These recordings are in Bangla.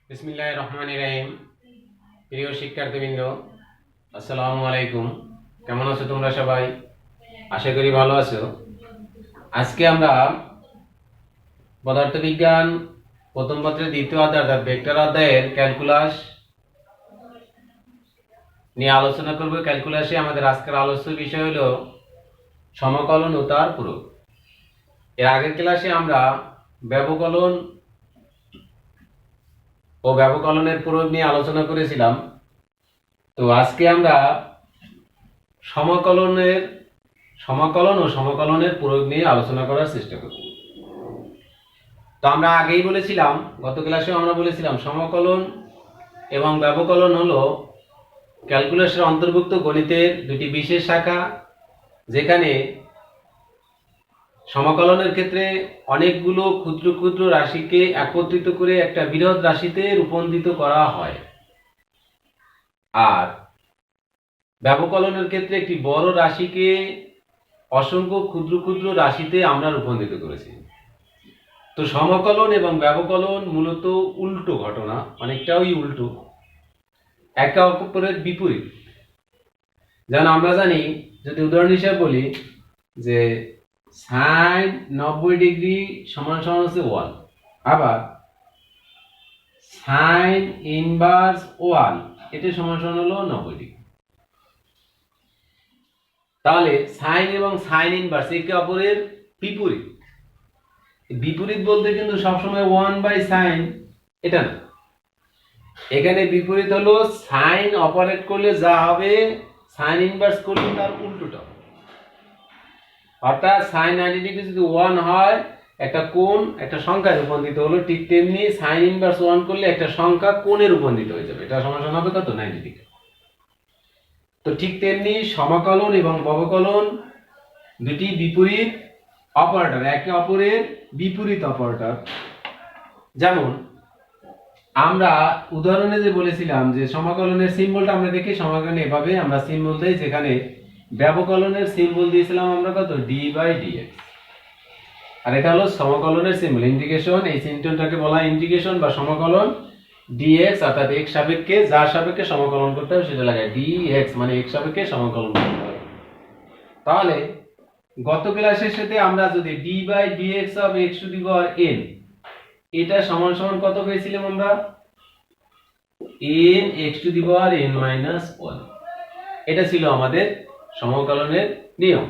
বিসমিল্লাহির রহমানির রহিম। প্রিয় শিক্ষার্থীবৃন্দ, আসসালামু আলাইকুম। কেমন আছো তোমরা সবাই? আশা করি ভালো আছো। আজকে আমরা পদার্থবিজ্ঞান প্রথম পত্রের দ্বিতীয় অধ্যায় অর্থাৎ ভেক্টর অধ্যায়ের ক্যালকুলাস নিয়ে আলোচনা করব। ক্যালকুলাসে আমাদের আজকের আলোচ্য বিষয় হলো সমকলন ও তার প্রয়োগ। এর আগের ক্লাসে আমরা ব্যবকলন ও ব্যবকলনের প্রয়োগ নিয়ে আলোচনা করেছিলাম। তো আজকে আমরা সমকলন ও সমকলনের প্রয়োগ নিয়ে আলোচনা করার চেষ্টা করব। তো আমরা আগেই বলেছিলাম, গত ক্লাসেও আমরা বলেছিলাম, সমকলন এবং ব্যবকলন হলো ক্যালকুলাসের অন্তর্ভুক্ত গণিতের দুটি বিশেষ শাখা, যেখানে সমকলনের ক্ষেত্রে অনেকগুলো ক্ষুদ্র ক্ষুদ্র রাশিকে একত্রিত করে একটা বৃহৎ রাশিতে রূপান্তরিত করা হয়, আর ব্যবকলনের ক্ষেত্রে একটি বড় রাশিকে অসংখ্য ক্ষুদ্র ক্ষুদ্র রাশিতে আমরা রূপান্তরিত করেছি। তো সমকলন এবং ব্যবকলন মূলত উল্টো ঘটনা, অনেকটাই উল্টো, একে অপরের বিপরীত। যেমন আমরা জানি, যদি উদাহরণ হিসেবে বলি যে সাইন 90 ডিগ্রি সমান সমান হচ্ছে 1, আবার সাইন ইনভার্স 1 এটা সমান সমান হলো 90 ডিগ্রি। তাহলে সাইন এবং সাইন ইনভার্স একে অপরের বিপরীত। বিপরীত বলতে কিন্তু সবসময় 1/sin এটা না, এখানে বিপরীত হলো সাইন অপারেট করলে যা হবে সাইন ইনভার্স করলে তার উল্টোটা। অর্থাৎ সাইন 90 ডিগ্রি যদি 1 হয়, একটা কোণ একটা সংখ্যায় রূপান্তরিত হলো, ঠিক তেমনি সাইন ইনভার্স 1 করলে একটা সংখ্যা কোণে রূপান্তরিত হয়ে যাবে। এটা সমান হবে কত? 90 ডিগ্রি। তো ঠিক তেমনি সমকলন এবং ব্যবকলন দুটি বিপরীত অপারেটর, একে অপরের বিপরীত অপারেটর। যেমন আমরা উদাহরণে যে বলেছিলাম যে সমকলনের সিম্বলটা আমরা দেখি, সমকলনে এভাবে আমরা সিম্বল দেই, যেখানে ব্যবকলনের সিম্বল দিয়েছিলাম আমরা কত? d/dx। আর এটা হলো সমকলনের সিম্বল ইন্টিগ্রেশন। এই চিহ্নটাকে বলা হয় ইন্টিগ্রেশন বা সমকলন। dx অর্থাৎ x সাপেক্ষে, যার সাপেক্ষে সমকলন করতে হবে সেটা লাগায় dx, মানে x সাপেক্ষে সমকলন করতে হবে। তাহলে গত ক্লাসের সাথে আমরা যদি d/dx অফ x⁴n এটা সমান সমান কত পেয়েছিলাম আমরা? n x⁴n-1। এটা ছিল আমাদের সমকলনের নিয়ম,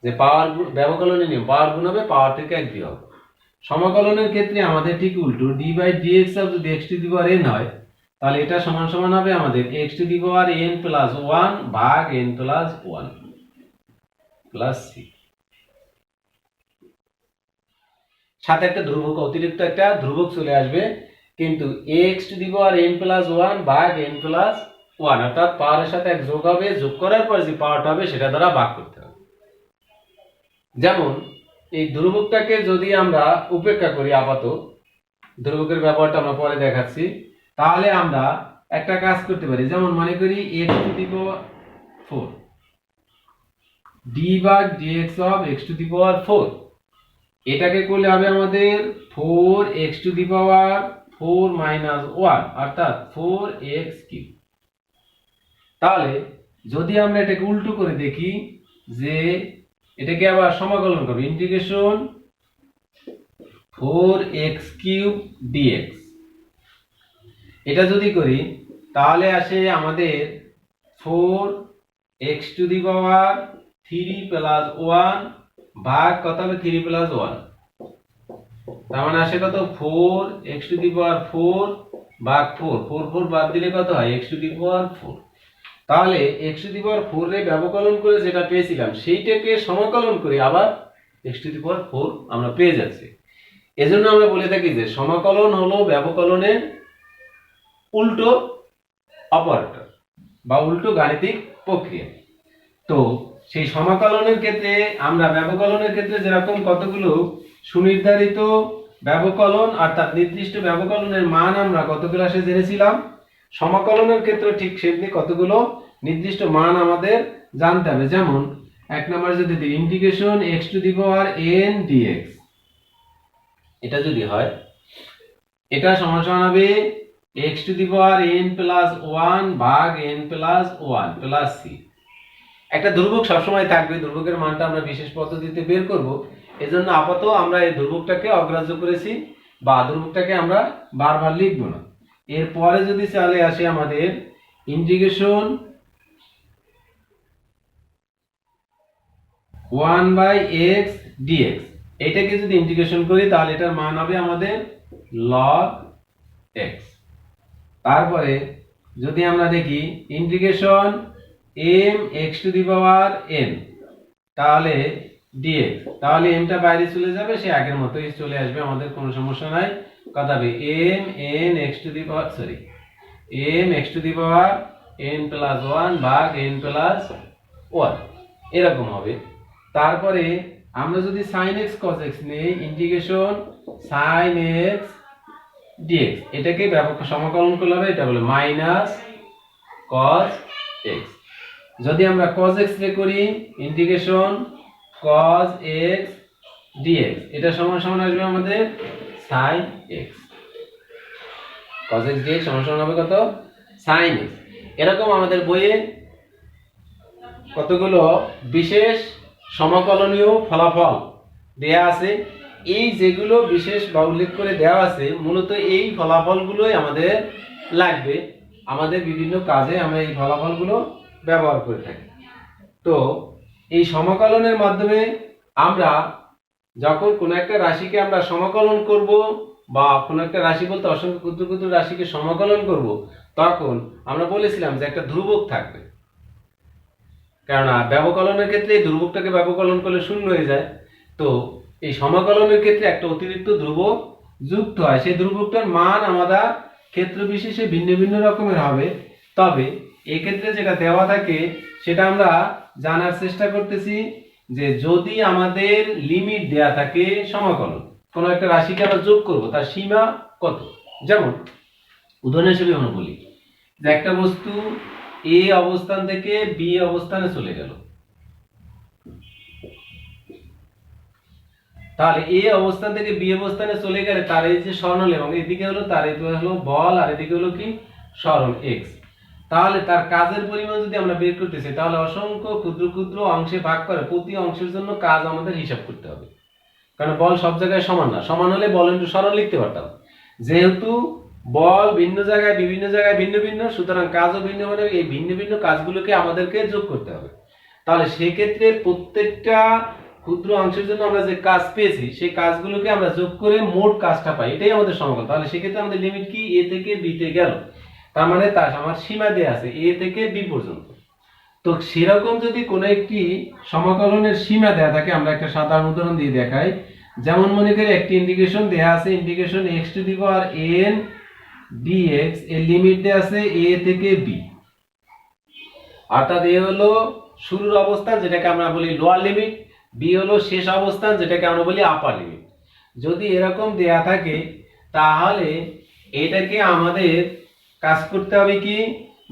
যে পাওয়ার ব্যবকলনের নিয়ম, পাওয়ার গুণ হবে পাওয়ার থেকে 1 বিয়োগ। সমকলনের ক্ষেত্রে আমাদের ঠিক উল্টো, d/dx অফ যদি x⁴n হয়, তাহলে এটা সমান সমান হবে আমাদের x⁴n+1 ভাগ n+1 প্লাস c, সাথে একটা ধ্রুবক, অতিরিক্ত একটা ধ্রুবক চলে আসবে, কিন্তু x⁴n+1 ভাগ n+1 অর্থাৎ পাওয়ারের সাথে 1 যোগ হবে, যোগ করার পর যে পাওয়ারটা হবে সেটা দ্বারা ভাগ করতে হবে। যেমন এই ধ্রুবকটাকে যদি আমরা উপেক্ষা করি, আপাতত ধ্রুবকের ব্যবহারটা আমরা পরে দেখাচ্ছি, তাহলে আমরা একটা কাজ করতে পারি। যেমন মনে করি x⁴ d/dx অফ x⁴, এটাকে করলে হবে আমাদের 4x⁴ অর্থাৎ 4x³। তাহলে যদি আমরা এটাকে উল্টো করে দেখি, যে এটাকে আবার সমাকলন করব, ইন্টিগ্রেশন 4x³ dx, এটা যদি করি তাহলে আসে আমাদের 4x⁴ ভাগ কত হবে? 3+1, তার মানে আসে কত? 4x⁴ ভাগ 4, 4 বাদ দিলে কত হয়? x⁴। তাহলে x⁴ এর ব্যবকলন করে যেটা পেয়েছিলাম সেইটাকে সমাকলন করে আবার x⁴ আমরা পেয়ে যাচ্ছি। এজন্য আমরা বলে থাকি যে সমাকলন হলো ব্যবকলনের উল্টো অপারেটর বা উল্টো গাণিতিক প্রক্রিয়া। তো সেই সমাকলনের ক্ষেত্রে আমরা ব্যবকলনের ক্ষেত্রে যেরকম কতগুলো সুনির্ধারিত ব্যবকলন অর্থাৎ নির্দিষ্ট ব্যবকলনের মান আমরা গত ক্লাসে জেনেছিলাম, সমাকলনের ক্ষেত্রে ঠিক সেমনি কতগুলো নির্দিষ্ট মান আমাদের জানতে হবে। যেমন এক নম্বর যদি দিই ইন্টিগ্রেশন x⁴n dx, এটা যদি হয়, এটা সমান সমান হবে x to the power n plus 1 ভাগ n প্লাস 1 প্লাস c। একটা ধ্রুবক সবসময় থাকবে, ধ্রুবকের মানটা আমরা বিশেষ পদ্ধতিতে বের করব, এজন্য আপাতত আমরা এই ধ্রুবকটাকে অগ্রাহ্য করেছি বা ধ্রুবকটাকে আমরা বারবার লিখব না। এরপরে যদি চলে আসে আমাদের ইন্টিগ্রেশন 1/x dx, এটাকে যদি ইন্টিগ্রেশন করি তাহলে এটার মান হবে আমাদের log x। তারপরে যদি আমরা দেখি integration m x to the power n তাহলে dx, তাহলে m টা বাইরে চলে যাবে, সে আগের মতোই চলে আসবে, আমাদের কোনো সমস্যা নাই। কত হবে m n x to the power m x to the power n plus 1 ভাগ n প্লাস 1 এরকম হবে। তারপরে আমরা যদি sin x cos x নেই, ইন্টিগ্রেশন sin x dx, এটাকে ব্যাপক সমাকলন করলে হবে, এটা হলো মাইনাস cos x। যদি আমরা cos x রে করি ইন্টিগ্রেশন cos x dx, এটা সমান সমান আসবে আমাদের sin x। cos x dx সমান সমান হবে কত? sin x। এরকম আমাদের বইয়ে কতগুলো বিশেষ সমাকলনীয় ফলাফল দেয়া আছে। এই যেগুলো বিশেষ বা উল্লেখ করে দেওয়া আছে, মূলত এই ফলাফলগুলোই আমাদের লাগবে, আমাদের বিভিন্ন কাজে আমরা এই ফলাফলগুলো ব্যবহার করে থাকি। তো এই সমাকলনের মাধ্যমে আমরা যখন কোনো একটা রাশিকে আমরা সমাকলন করব বা কোনো একটা রাশি বলতে অসংখ্য ক্ষুদ্র ক্ষুদ্র রাশিকে সমাকলন করব, তখন আমরা বলেছিলাম যে একটা ধ্রুবক থাকবে, কেননা ব্যবকলনের ক্ষেত্রে এই ধ্রুবকটাকে ব্যবকলন করলে শূন্য হয়ে যায়। তো এই সমাকলনের ক্ষেত্রে একটা অতিরিক্ত ধ্রুবক যুক্ত হয়, সেই ধ্রুবকটার মান আমাদের ক্ষেত্র বিশেষে ভিন্ন ভিন্ন রকমের হবে। তবে এই ক্ষেত্রে যেটা দেওয়া থাকে সেটা আমরা জানার চেষ্টা করতেছি, যে যদি আমাদের লিমিট দেয়া থাকে সমাকলন, কোনো একটা রাশিকে আমরা যোগ করব, তার সীমা কত। যেমন উদাহরণ হিসেবে আমরা বলি যে একটা বস্তু এ অবস্থান থেকে বি অবস্থানে চলে গেল, তাহলে এ অবস্থান থেকে বি অবস্থানে চলে গেলে তার এই যে সরণ, এবং এদিকে হলো তার এই হলো বল আর এদিকে হলো কি সরণ x, তাহলে তার কাজের পরিমাণ যদি আমরা বের করতে চাই তাহলে অসংখ্য ক্ষুদ্র ক্ষুদ্র অংশে ভাগ করে প্রতি অংশের জন্য কাজ আমাদের হিসাব করতে হবে, কারণ বল সব জায়গায় সমান না। সমান হলে বল ইনটু সরণ লিখতে পারতাম, যেহেতু বল ভিন্ন জায়গায় বিভিন্ন জায়গায় ভিন্ন ভিন্ন, সুতরাং কাজও ভিন্ন, মানে এই ভিন্ন ভিন্ন কাজগুলোকে আমাদেরকে যোগ করতে হবে। তাহলে সেক্ষেত্রে প্রত্যেকটা ক্ষুদ্র অংশের জন্য আমরা যে কাজ পেয়েছি সেই কাজগুলোকে আমরা যোগ করে মোট কাজটা পাই, এটাই আমাদের সমাকলন। তাহলে সেক্ষেত্রে আমাদের লিমিট কি, এ থেকে বি তে গেল, তার মানে তার আমার সীমা দেয়া আছে এ থেকে বি পর্যন্ত। তো সেরকম যদি কোনো একটি সমাকলনের সীমা দেয়া থাকে, আমরা একটা সাধারণ উদাহরণ দিয়ে দেখাই। যেমন মনে করি একটি ইন্টিগ্রেশন দেয়া আছে, integration x to the power n dx, এর লিমিট দেয়া আছে a থেকে b, অর্থাৎ a হলো শুরুর অবস্থান যেটাকে আমরা বলি লোয়ার লিমিট, b হলো শেষ অবস্থান যেটাকে আমরা বলি আপার লিমিট। যদি এরকম দেয়া থাকে তাহলে এটাকে আমাদের কাজ করতে হবে কি,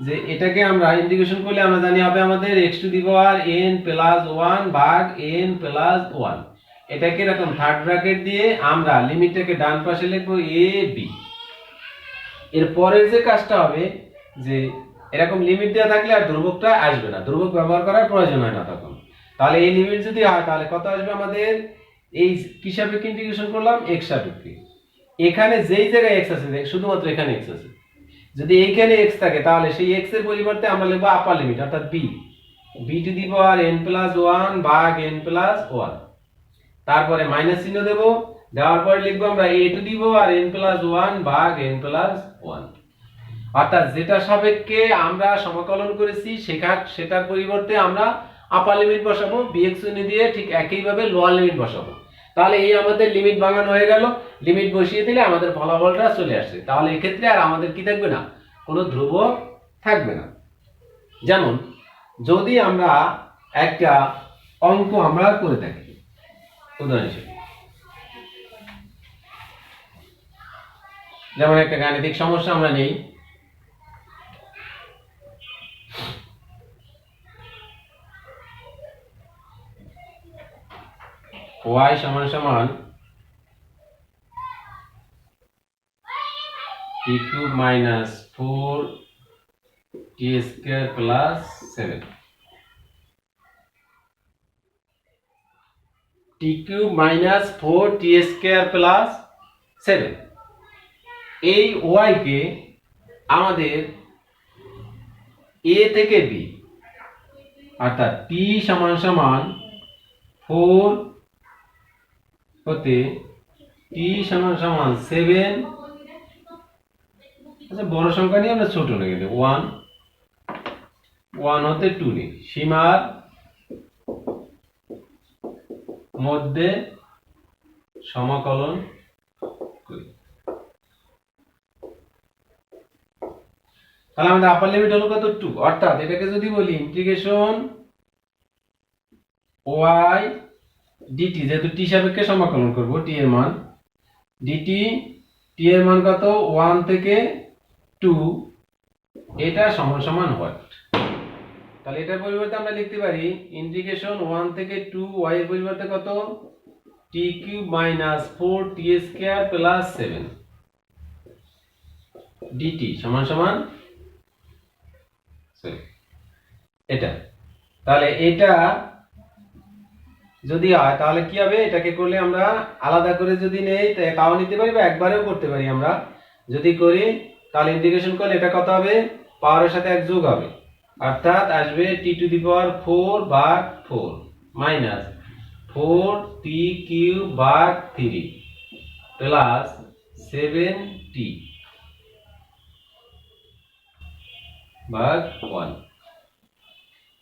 যে এটাকে আমরা ইন্টিগ্রেশন করলে আমরা জানি হবে আমাদের x to the power n plus 1 ভাগ n প্লাস 1। এটাকে এরকম থার্ড ব্র্যাকেট দিয়ে আমরা লিমিটটাকে ডান পাশে লিখবো a b। এর পরের যে কাজটা হবে, যে এরকম লিমিট দেওয়া থাকলে আর ধ্রুবকটা আসবে না, ধ্রুবক ব্যবহার করার প্রয়োজন হয় না তখন। তাহলে এই লিমিট যদি হয় তাহলে কত আসবে আমাদের, এই কি সাপেক্ষে ইন্টিগ্রেশন করলাম, x সাপেক্ষে। এখানে যেই জায়গায় x আছে, শুধুমাত্র এখানে x আছে, যদি এইখানে x থাকে তাহলে সেই x এর পরিবর্তে আমরা লিখব আপার লিমিট অর্থাৎ b, b to the power n plus 1 ভাগ n প্লাস 1। তারপরে মাইনাস চিহ্ন দেব, দেওয়ার পরে লিখবো আমরা a to the power n plus 1 ভাগ n প্লাস 1। অর্থাৎ যেটা সাপেক্ষে আমরা সমাকলন করেছি সেটার পরিবর্তে আমরা আপার লিমিট বসাবো, bx চিহ্ন দিয়ে ঠিক একইভাবে লোয়ার লিমিট বসাবো। তাহলে এই আমাদের লিমিট ভাঙানো হয়ে গেল, লিমিট বসিয়ে দিলে আমাদের ফলাফলটা চলে আসছে। তাহলে এক্ষেত্রে আর আমাদের কি থাকবে না, কোনো ধ্রুবক থাকবে না। যেমন যদি আমরা একটা অঙ্ক আমরা করে থাকি, উদাহরণ হিসেবে যেমন একটা গাণিতিক সমস্যা আমরা নেই, y সমান সমান টি কিউব মাইনাস 4 টি স্কয়ার প্লাস 7 টি কিউব মাইনাস 4 টি স্কয়ার প্লাস 7 এই y কে আমাদের a থেকে b অর্থাৎ t সমান সমান 4 হতে t সমান সমান 7, আচ্ছা বড় সংখ্যা নিয়ে আমরা ছোট লিখে দেব 1 হতে 2 নিই, সীমার মধ্যে সমাকলন করি। তাহলে আমাদের আপার লিমিট হলো কত 2, অর্থাৎ এটাকে যদি বলি ইন্টিগ্রেশন y dt, যেহেতু t সাপেক্ষে সমাকলন করব t এর মান, dt t এর মান কত 1 থেকে 2, এটা সমান সমান হয়। তাহলে এটার পরিবর্তে আমরা লিখতে পারি ইন্টিগ্রেশন 1 থেকে 2 y এর পরিবর্তে কত t cube minus 4 t square plus 7 dt সমান সমান এটা। তাহলে এটা যদি হয় তাহলে কি হবে, এটাকে করলে আমরা আলাদা করে যদি নেই তাও নিতে পারি বা একবারেও করতে পারি। আমরা যদি করি তাহলে ইন্টিগ্রেশন করলে এটা কত হবে, পাওয়ারের সাথে 1 যোগ হবে, অর্থাৎ আসবে t টু দি পাওয়ার 4 ভাগ 4 মাইনাস 4 t কিউব ভাগ 3 প্লাস 7t ভাগ 1।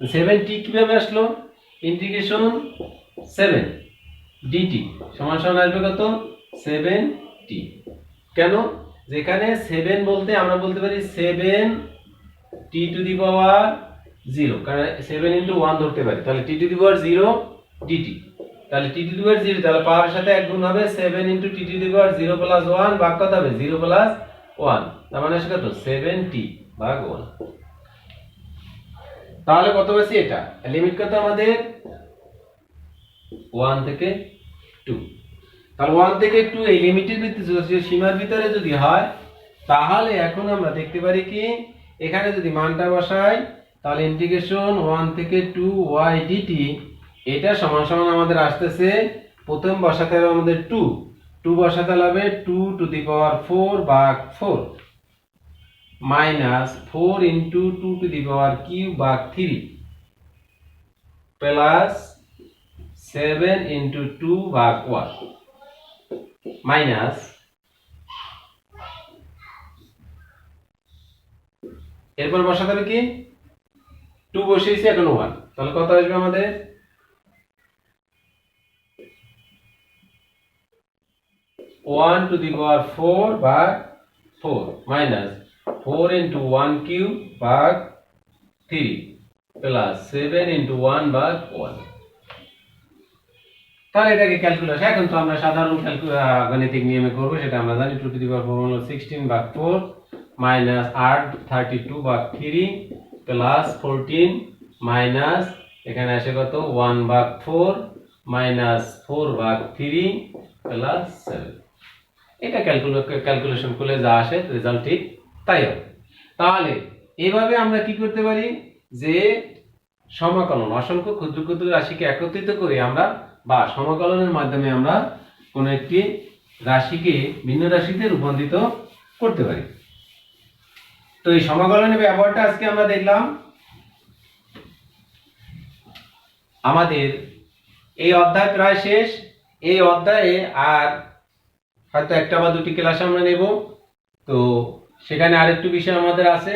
7t কিভাবে আসলো, ইন্টিগ্রেশন 7 dt সমান সমান আসবে কত 7t। কেন, যেখানে 7 বলতে আমরা বলতে পারি 7t টু দি পাওয়ার 0, কারণ 7 ইনটু 1 ধরতে পারি, তাহলে t to the power 0 dt, তাহলে t টু দি পাওয়ার 0, তাহলে পাওয়ারের সাথে 1 গুণ হবে 7 into t to the power 0 plus 1 ভাগ কত হবে 0 প্লাস 1, তার মানে আসবে কত 7t ভাগ 1। তাহলে কত পাচ্ছি, এটা লিমিট কত আমাদের 1 থেকে 2। তাহলে 1 থেকে 2 এই লিমিটের ভিতরে সীমার ভিতরে যদি হয় তাহলে এখন আমরা দেখতে পারি কি এখানে যদি মানটা বসাই তাহলে ইন্টিগ্রেশন 1 থেকে 2 y dt এটা সমান সমান আমাদের আসতেছে, প্রথম বসাতে হবে আমাদের 2 বসাতে হবে 2 টু দি পাওয়ার 4 ভাগ 4 minus 4 into 2 to the power cube ভাগ 3 প্লাস 7 ইনটু 2 ভাগ 1 মাইনাস এরপর বসাতে হবে কি 2 বসিয়েছি এখন 1, তাহলে কত আসবে আমাদের 1 টু দি পাওয়ার 4 ভাগ 4 মাইনাস 4 ইনটু 1 কিউব ভাগ 3 প্লাস 7 ইনটু 1 ভাগ 1। তাহলে এটাকে ক্যালকুলেশন এখন তো আমরা সাধারণ গাণিতিক নিয়মে করব, সেটা আমরা জানি 2 টু দি পাওয়ার 4 হলো 16 ভাগ 4 মাইনাস 8 32 ভাগ 3 প্লাস 14 মাইনাস এখানে আসে কত 1 ভাগ 4 মাইনাস 4 ভাগ 3 প্লাস 7। এটা ক্যালকুলেশন করলে যা আসে রেজাল্ট ঠিক তাই হবে। তাহলে এইভাবে আমরা কি করতে পারি যে সমাকলন অসংখ্য ক্ষুদ্র ক্ষুদ্র রাশিকে একত্রিত করে আমরা বা সমাকলনের মাধ্যমে আমরা কোন একটি রাশিকে ভিন্ন রাশিতে রূপান্তরিত করতে পারি। তো এই সমাকলনের ব্যবহারটা আজকে আমরা দেখলাম। আমাদের এই অধ্যায় প্রায় শেষ। এই অধ্যায়ে আর হয়তো একটা বা দুটি ক্লাস আমরা নেব, তো সেখানে আরেকটু বিষয় আমাদের আছে।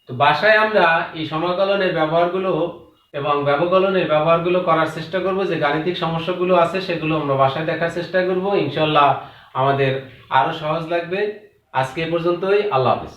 তো বাসায় আমরা এই সমাকলনের ব্যবহারগুলো এবং ব্যবকলনের ব্যবহারগুলো করার চেষ্টা করব, যে গাণিতিক সমস্যাগুলো আছে সেগুলো আমরা বাসায় দেখার চেষ্টা করব। ইনশাআল্লাহ আমাদের আরো সহজ লাগবে। আজকে এ পর্যন্তই, আল্লাহ হাফেজ।